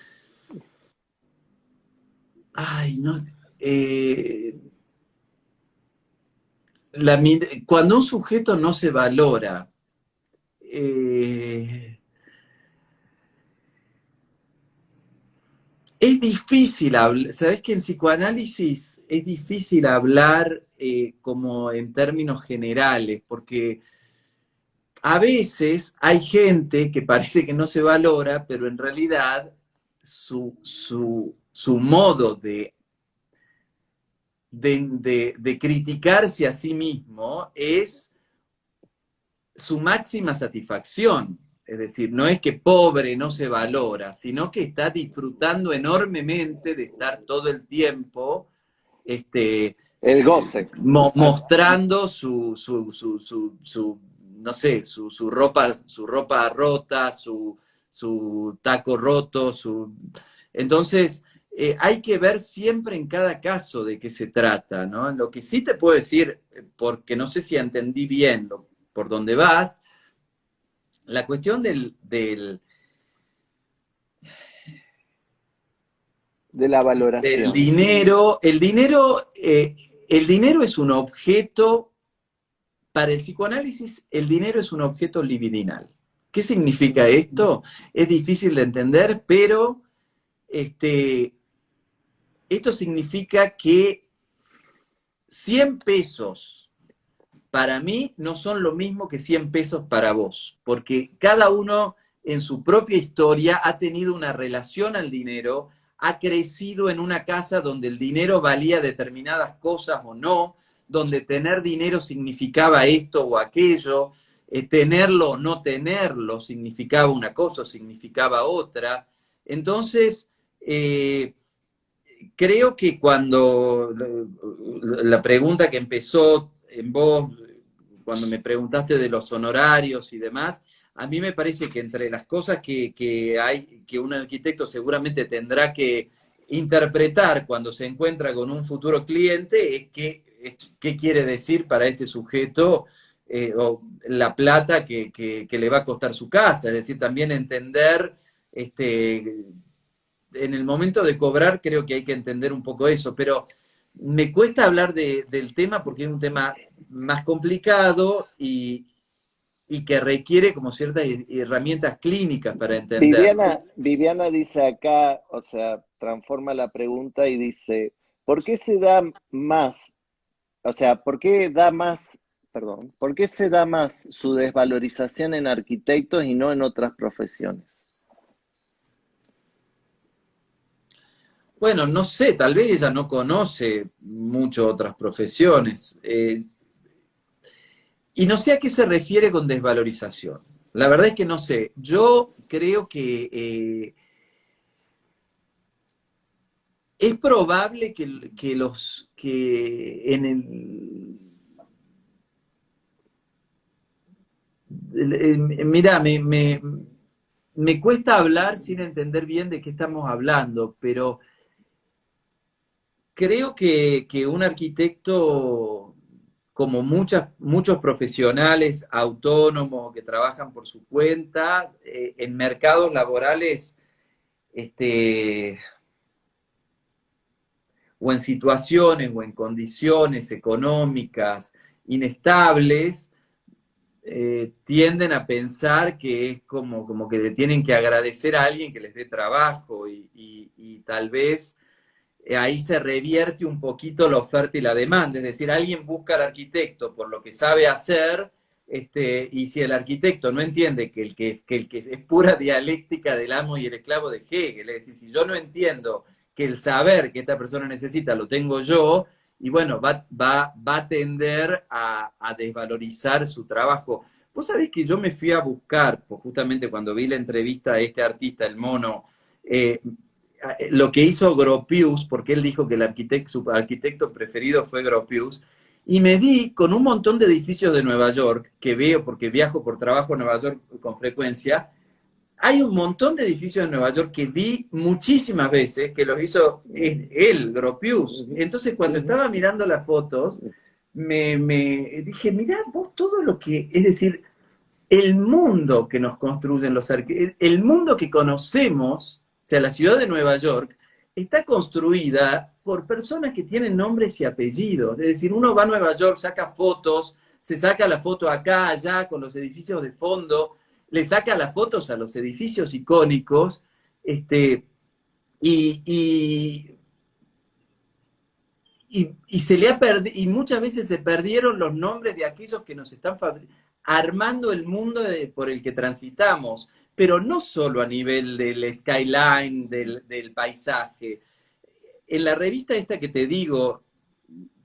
Ay, no. eh, cuando un sujeto no se valora, eh, es difícil hablar. Sabes que en psicoanálisis es difícil hablar como en términos generales, porque a veces hay gente que parece que no se valora, pero en realidad su modo de criticarse a sí mismo es su máxima satisfacción. Es decir, no es que pobre no se valora, sino que está disfrutando enormemente de estar todo el tiempo este, El goce. mostrando no sé, su ropa rota, su taco roto, Entonces, hay que ver siempre en cada caso de qué se trata, ¿no? Lo que sí te puedo decir, porque no sé si entendí bien por dónde vas, la cuestión De la del valoración. dinero, el dinero es un objeto, para el psicoanálisis, el dinero es un objeto libidinal. ¿Qué significa esto? Es difícil de entender, pero este, esto significa que 100 pesos para mí no son lo mismo que 100 pesos para vos, porque cada uno en su propia historia ha tenido una relación al dinero, ha crecido en una casa donde el dinero valía determinadas cosas o no, donde tener dinero significaba esto o aquello, tenerlo o no tenerlo significaba una cosa o significaba otra. Entonces, creo que cuando la pregunta que empezó en vos, cuando me preguntaste de los honorarios y demás, a mí me parece que entre las cosas que un arquitecto seguramente tendrá que interpretar cuando se encuentra con un futuro cliente qué quiere decir para este sujeto o la plata que le va a costar su casa, es decir, también entender en el momento de cobrar creo que hay que entender un poco eso, pero me cuesta hablar del tema porque es un tema más complicado y que requiere como ciertas herramientas clínicas para entenderlo. Viviana dice acá, o sea, transforma la pregunta y dice, ¿por qué se da más? O sea, ¿por qué da más, perdón, por qué se da más su desvalorización en arquitectos y no en otras profesiones? Bueno, no sé, tal vez ella no conoce mucho otras profesiones. Y no sé a qué se refiere con desvalorización. La verdad es que no sé. Yo creo que es probable que los que en mira, me cuesta hablar sin entender bien de qué estamos hablando, pero creo que un arquitecto, como muchos profesionales autónomos que trabajan por su cuenta, en mercados laborales, este, o en situaciones o en condiciones económicas inestables, tienden a pensar que es como que le tienen que agradecer a alguien que les dé trabajo y tal vez ahí se revierte un poquito la oferta y la demanda, es decir, alguien busca al arquitecto por lo que sabe hacer, y si el arquitecto no entiende que es pura dialéctica del amo y el esclavo de Hegel, es decir, si yo no entiendo que el saber que esta persona necesita lo tengo yo, y bueno, va a tender a desvalorizar su trabajo. Vos sabés que yo me fui a buscar, pues justamente cuando vi la entrevista a este artista, el mono, eh, lo que hizo Gropius, porque él dijo que su arquitecto preferido fue Gropius, y me di con un montón de edificios de Nueva York, que veo porque viajo por trabajo a Nueva York con frecuencia. Hay un montón de edificios de Nueva York que vi muchísimas veces, que los hizo él, Gropius. Entonces, cuando estaba mirando las fotos, me dije, mirá vos todo lo que, es decir, el mundo que nos construyen los arquitectos, el mundo que conocemos, o sea, la ciudad de Nueva York, está construida por personas que tienen nombres y apellidos. Es decir, uno va a Nueva York, saca fotos, se saca la foto acá, allá, con los edificios de fondo, le saca las fotos a los edificios icónicos, y, y, y muchas veces se perdieron los nombres de aquellos que nos están armando el mundo por el que transitamos, pero no solo a nivel del skyline, del paisaje. En la revista esta que te digo,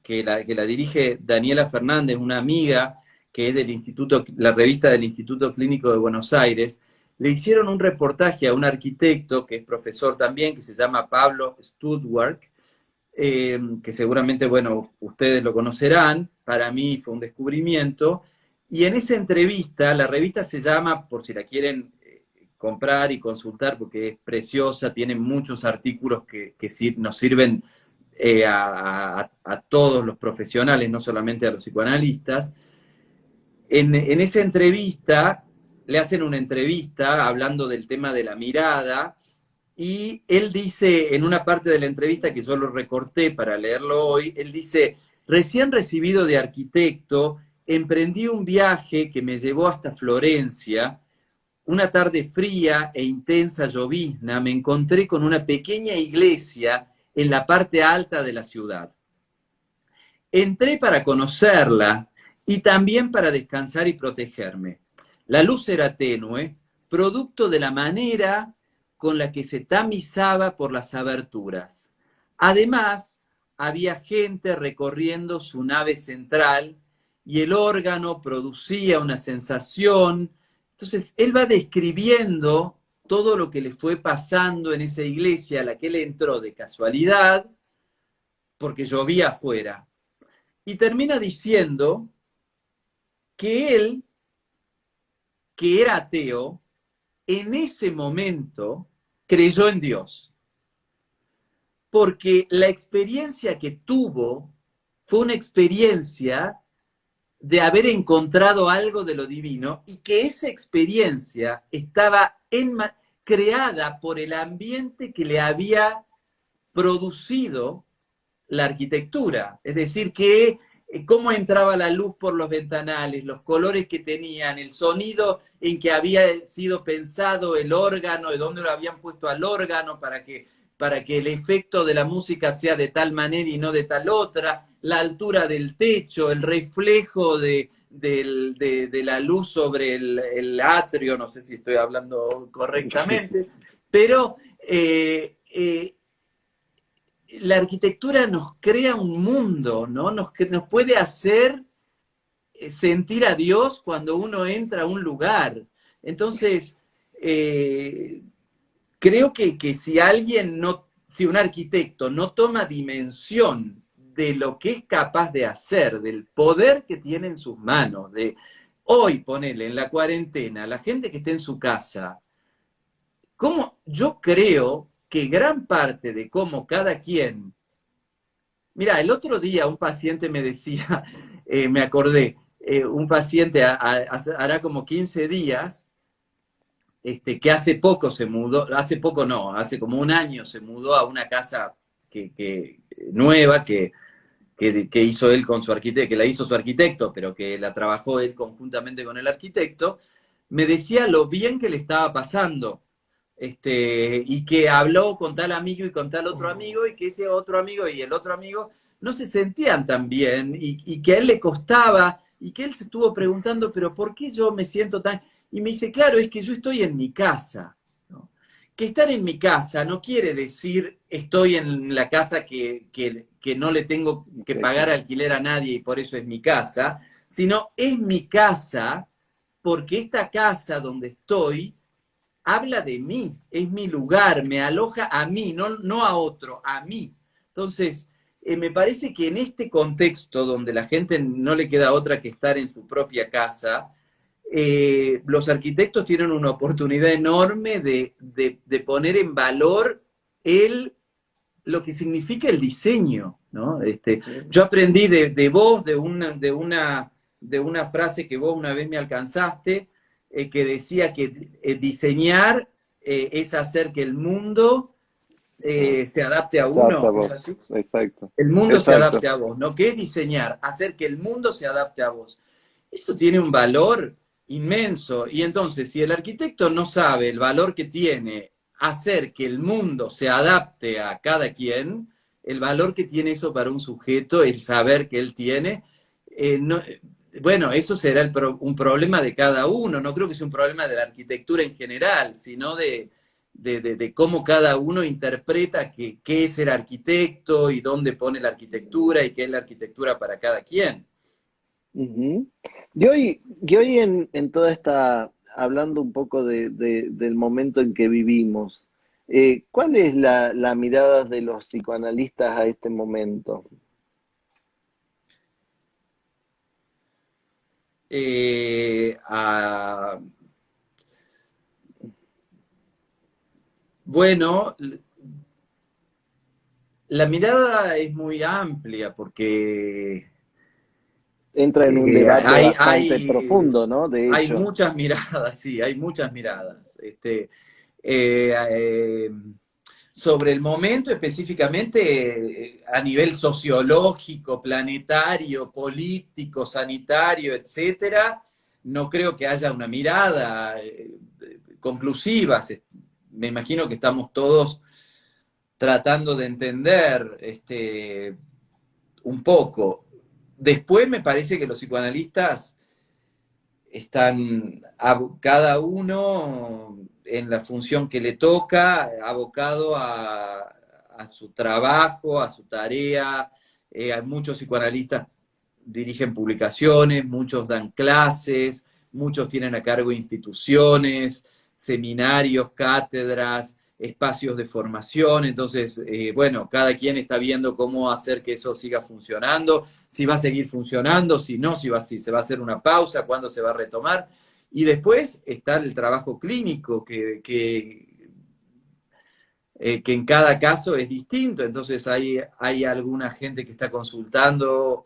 que la dirige Daniela Fernández, una amiga que es del Instituto, la revista del Instituto Clínico de Buenos Aires, le hicieron un reportaje a un arquitecto que es profesor también, que se llama Pablo Studworth, que seguramente, bueno, ustedes lo conocerán, para mí fue un descubrimiento, y en esa entrevista, la revista se llama, por si la quieren comprar y consultar, porque es preciosa, tiene muchos artículos que nos sirven a todos los profesionales, no solamente a los psicoanalistas. En esa entrevista, le hacen una entrevista hablando del tema de la mirada, y él dice, en una parte de la entrevista que yo lo recorté para leerlo hoy, él dice, recién recibido de arquitecto, emprendí un viaje que me llevó hasta Florencia. Una tarde fría e intensa llovizna, me encontré con una pequeña iglesia en la parte alta de la ciudad. Entré para conocerla y también para descansar y protegerme. La luz era tenue, producto de la manera con la que se tamizaba por las aberturas. Además, había gente recorriendo su nave central y el órgano producía una sensación. Entonces, él va describiendo todo lo que le fue pasando en esa iglesia a la que él entró de casualidad, porque llovía afuera. Y termina diciendo que él, que era ateo, en ese momento creyó en Dios. Porque la experiencia que tuvo fue una experiencia de haber encontrado algo de lo divino, y que esa experiencia estaba creada por el ambiente que le había producido la arquitectura. Es decir, que cómo entraba la luz por los ventanales, los colores que tenían, el sonido en que había sido pensado el órgano, de dónde lo habían puesto al órgano para que el efecto de la música sea de tal manera y no de tal otra, la altura del techo, el reflejo de la luz sobre el atrio, no sé si estoy hablando correctamente, pero la arquitectura nos crea un mundo, ¿no? Nos puede hacer sentir a Dios cuando uno entra a un lugar. Entonces, creo que si un arquitecto no toma dimensión de lo que es capaz de hacer, del poder que tiene en sus manos, de hoy, ponele, en la cuarentena, la gente que está en su casa, yo creo que gran parte de cómo cada quien... Mira, el otro día un paciente me decía, me acordé, un paciente hará como 15 días, que hace poco se mudó, hace poco no, hace como un año se mudó a una casa nueva que hizo él con su arquitecto, que la hizo su arquitecto, pero que la trabajó él conjuntamente con el arquitecto. Me decía lo bien que le estaba pasando. Y que habló con tal amigo y con tal otro amigo, y que ese otro amigo y el otro amigo no se sentían tan bien, y que a él le costaba, y que él se estuvo preguntando, pero ¿por qué yo me siento tan...? Y me dice, claro, es que yo estoy en mi casa, ¿no? Que estar en mi casa no quiere decir estoy en la casa que que no le tengo que pagar Exacto. alquiler a nadie y por eso es mi casa, sino es mi casa porque esta casa donde estoy habla de mí, es mi lugar, me aloja a mí, no a otro, a mí. Entonces, me parece que en este contexto donde la gente no le queda otra que estar en su propia casa, los arquitectos tienen una oportunidad enorme de poner en valor el, lo que significa el diseño, ¿no? Yo aprendí de vos, de una frase que vos una vez me alcanzaste, que decía que diseñar es hacer que el mundo se adapte a Se adapta a uno, ¿es vos. así? Exacto. El mundo se Exacto. adapte a vos, ¿no? ¿Qué es diseñar? Hacer que el mundo se adapte a vos. Eso tiene un valor inmenso. Y entonces, si el arquitecto no sabe el valor que tiene hacer que el mundo se adapte a cada quien, el valor que tiene eso para un sujeto, el saber que él tiene, no, bueno, eso será un problema de cada uno. No creo que sea un problema de la arquitectura en general, sino de cómo cada uno interpreta qué es ser arquitecto y dónde pone la arquitectura y qué es la arquitectura para cada quien. Ujú. Y hoy en toda esta, hablando un poco del momento en que vivimos, ¿cuál es la mirada de los psicoanalistas a este momento? A, bueno, la mirada es muy amplia porque Entra en un debate hay, bastante hay, profundo, ¿no? De hay hecho. muchas miradas, sí, hay muchas miradas. Eh, eh, Sobre el momento específicamente a nivel sociológico, planetario, político, sanitario, etcétera, no creo que haya una mirada conclusiva. Me imagino que estamos todos tratando de entender un poco. Después me parece que los psicoanalistas están cada uno en la función que le toca, abocado a su trabajo, a su tarea. Hay muchos psicoanalistas dirigen publicaciones, muchos dan clases, muchos tienen a cargo instituciones, seminarios, cátedras, espacios de formación. Entonces, bueno, cada quien está viendo cómo hacer que eso siga funcionando, si va a seguir funcionando, si no, si se va a hacer una pausa, cuándo se va a retomar. Y después está el trabajo clínico, que en cada caso es distinto. Entonces hay alguna gente que está consultando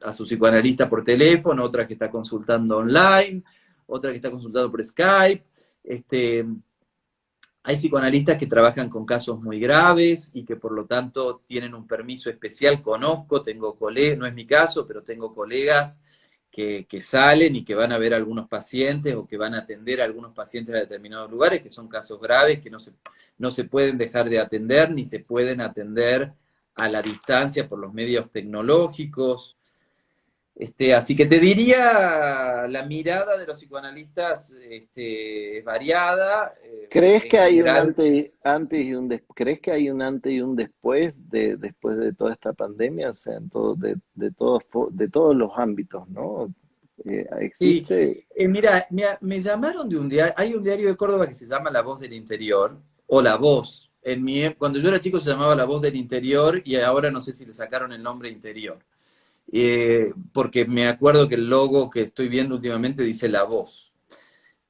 a su psicoanalista por teléfono, otra que está consultando online, otra que está consultando por Skype. Hay psicoanalistas que trabajan con casos muy graves y que por lo tanto tienen un permiso especial. Conozco, tengo colegas, no es mi caso, pero tengo colegas que salen y que van a ver a algunos pacientes o que van a atender a algunos pacientes a determinados lugares, que son casos graves, que no se pueden dejar de atender ni se pueden atender a la distancia por los medios tecnológicos. Así que te diría, la mirada de los psicoanalistas es variada, ¿Crees en que hay un general. antes y ¿crees que hay un antes y un después después de toda esta pandemia? O sea, en todo, de todos los ámbitos, ¿no? Sí, Existe. mira, me llamaron de un diario, hay un diario de Córdoba que se llama La Voz del Interior, o La Voz. Cuando yo era chico se llamaba La Voz del Interior y ahora no sé si le sacaron el nombre Interior. Porque me acuerdo que el logo que estoy viendo últimamente dice La Voz.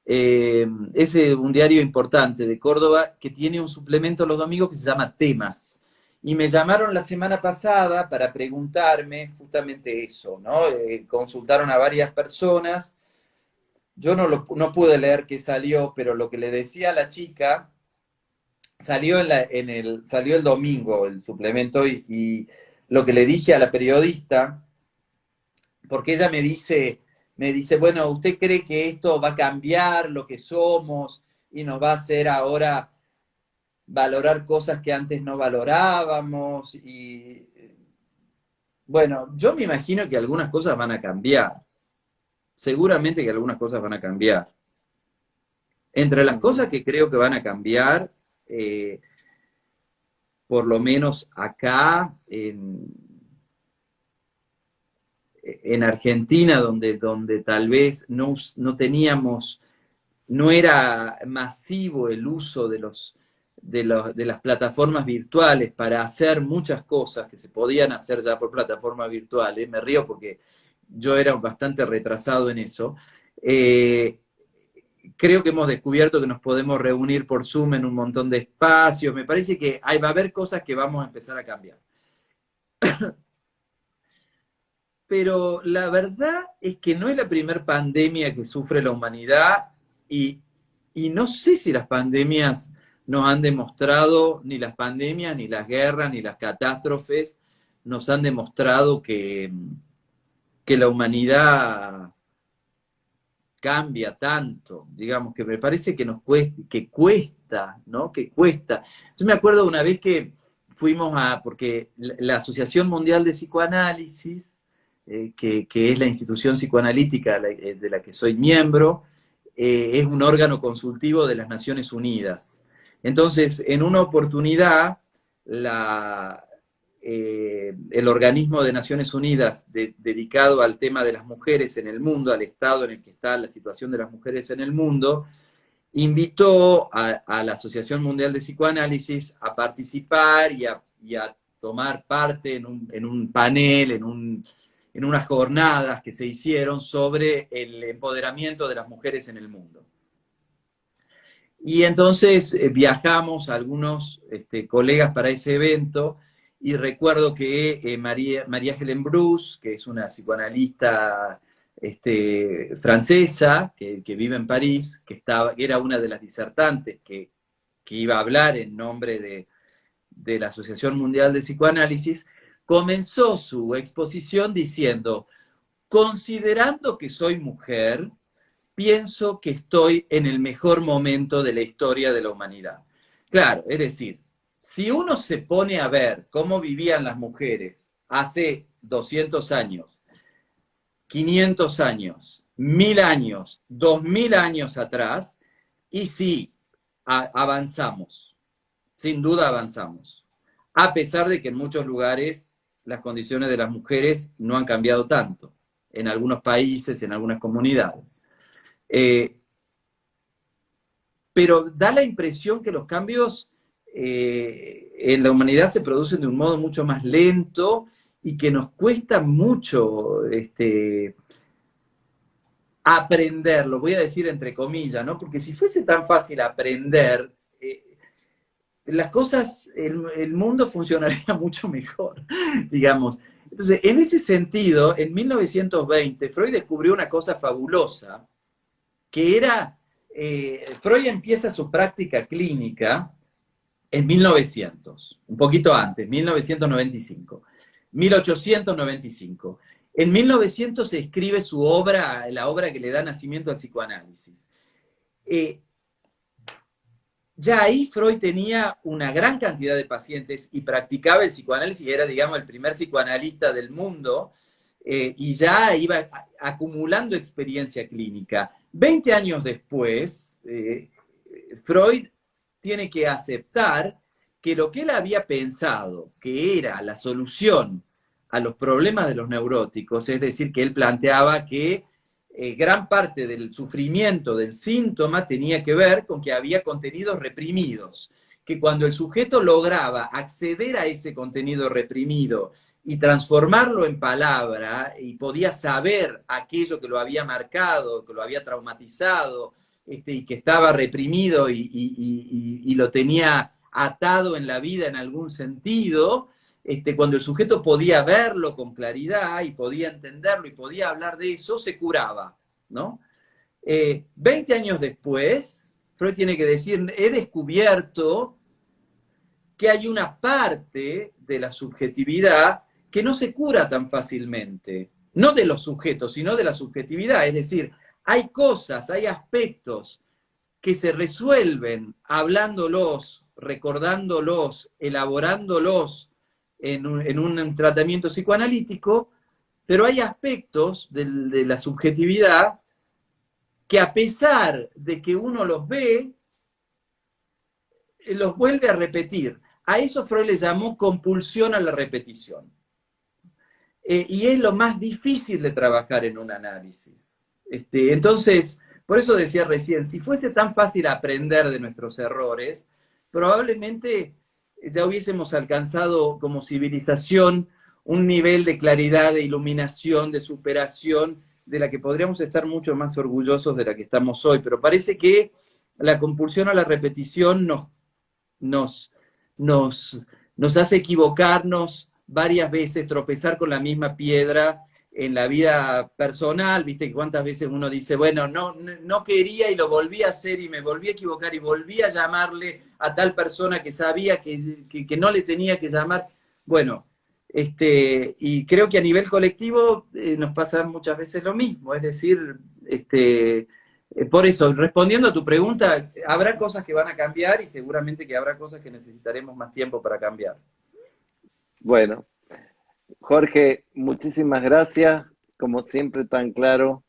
Es un diario importante de Córdoba que tiene un suplemento los domingos que se llama Temas. Y me llamaron la semana pasada para preguntarme justamente eso, ¿no? Consultaron a varias personas. Yo no pude leer qué salió, pero lo que le decía a la chica salió el domingo el suplemento y lo que le dije a la periodista, porque ella me dice, bueno, ¿usted cree que esto va a cambiar lo que somos y nos va a hacer ahora valorar cosas que antes no valorábamos? Y bueno, yo me imagino que algunas cosas van a cambiar, seguramente que algunas cosas van a cambiar. Entre las Ujú. cosas que creo que van a cambiar, eh, por lo menos acá en Argentina, donde tal vez no teníamos, no era masivo el uso de las plataformas virtuales para hacer muchas cosas que se podían hacer ya por plataformas virtuales. Me río porque yo era bastante retrasado en eso. Creo que hemos descubierto que nos podemos reunir por Zoom en un montón de espacios. Me parece que va a haber cosas que vamos a empezar a cambiar. Pero la verdad es que no es la primera pandemia que sufre la humanidad y no sé si las pandemias nos han demostrado, ni las pandemias, ni las guerras, ni las catástrofes, nos han demostrado que la humanidad cambia tanto, digamos, que me parece que nos cuesta, que cuesta, ¿no? Que cuesta. Yo me acuerdo una vez que fuimos porque la Asociación Mundial de Psicoanálisis, que es la institución psicoanalítica de la que soy miembro, es un órgano consultivo de las Naciones Unidas. Entonces, en una oportunidad, el organismo de Naciones Unidas dedicado al tema de las mujeres en el mundo, al estado en el que está la situación de las mujeres en el mundo, invitó a la Asociación Mundial de Psicoanálisis a participar y a tomar parte en un panel, en unas jornadas que se hicieron sobre el empoderamiento de las mujeres en el mundo. Y entonces viajamos algunos colegas para ese evento, y recuerdo que María Helen Bruce, que es una psicoanalista francesa, que vive en París, que era una de las disertantes que iba a hablar en nombre de la Asociación Mundial de Psicoanálisis, comenzó su exposición diciendo: considerando que soy mujer, pienso que estoy en el mejor momento de la historia de la humanidad. Claro, es decir, si uno se pone a ver cómo vivían las mujeres hace 200 años, 500 años, 1000 años, 2000 años atrás, y sí, avanzamos, sin duda avanzamos, a pesar de que en muchos lugares las condiciones de las mujeres no han cambiado tanto, en algunos países, en algunas comunidades. Pero da la impresión que los cambios en la humanidad se producen de un modo mucho más lento y que nos cuesta mucho aprender, lo voy a decir entre comillas, ¿no? Porque si fuese tan fácil aprender, las cosas, el mundo funcionaría mucho mejor, digamos. Entonces, en ese sentido, en 1920, Freud descubrió una cosa fabulosa, que era, Freud empieza su práctica clínica en 1900, un poquito antes, 1995, 1895. En 1900 se escribe su obra, la obra que le da nacimiento al psicoanálisis. Ya ahí Freud tenía una gran cantidad de pacientes y practicaba el psicoanálisis, era, digamos, el primer psicoanalista del mundo, y ya iba acumulando experiencia clínica. 20 años después, Freud tiene que aceptar que lo que él había pensado que era la solución a los problemas de los neuróticos, es decir, que él planteaba que gran parte del sufrimiento, del síntoma, tenía que ver con que había contenidos reprimidos, que cuando el sujeto lograba acceder a ese contenido reprimido y transformarlo en palabra, y podía saber aquello que lo había marcado, que lo había traumatizado, y que estaba reprimido y lo tenía atado en la vida en algún sentido, cuando el sujeto podía verlo con claridad y podía entenderlo y podía hablar de eso, se curaba, ¿no? 20 años después, Freud tiene que decir: he descubierto que hay una parte de la subjetividad que no se cura tan fácilmente, no de los sujetos, sino de la subjetividad, es decir, hay cosas, hay aspectos que se resuelven hablándolos, recordándolos, elaborándolos en un tratamiento psicoanalítico, pero hay aspectos de la subjetividad que, a pesar de que uno los ve, los vuelve a repetir. A eso Freud le llamó compulsión a la repetición. Y es lo más difícil de trabajar en un análisis. Entonces, por eso decía recién, si fuese tan fácil aprender de nuestros errores, probablemente ya hubiésemos alcanzado como civilización un nivel de claridad, de iluminación, de superación, de la que podríamos estar mucho más orgullosos de la que estamos hoy. Pero parece que la compulsión a la repetición nos, nos, nos hace equivocarnos varias veces, tropezar con la misma piedra en la vida personal, viste cuántas veces uno dice, bueno, no quería y lo volví a hacer y me volví a equivocar y volví a llamarle a tal persona que sabía que no le tenía que llamar. Bueno, y creo que a nivel colectivo nos pasa muchas veces lo mismo, es decir, por eso, respondiendo a tu pregunta, habrá cosas que van a cambiar y seguramente que habrá cosas que necesitaremos más tiempo para cambiar. Bueno, Jorge, muchísimas gracias, como siempre tan claro,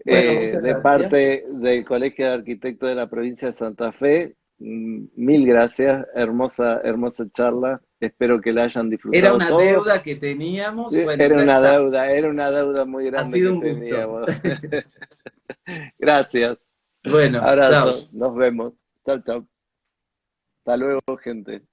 Bueno, muchas de gracias. parte del Colegio de Arquitectos de la provincia de Santa Fe. Mil gracias, hermosa, hermosa charla. Espero que la hayan Era disfrutado una todos. deuda que teníamos, bueno, ya está. Era una deuda muy Ha grande sido que un gusto. teníamos. Gracias. Bueno, chao. Abrazo, nos vemos. Chao, chao. Hasta luego, gente.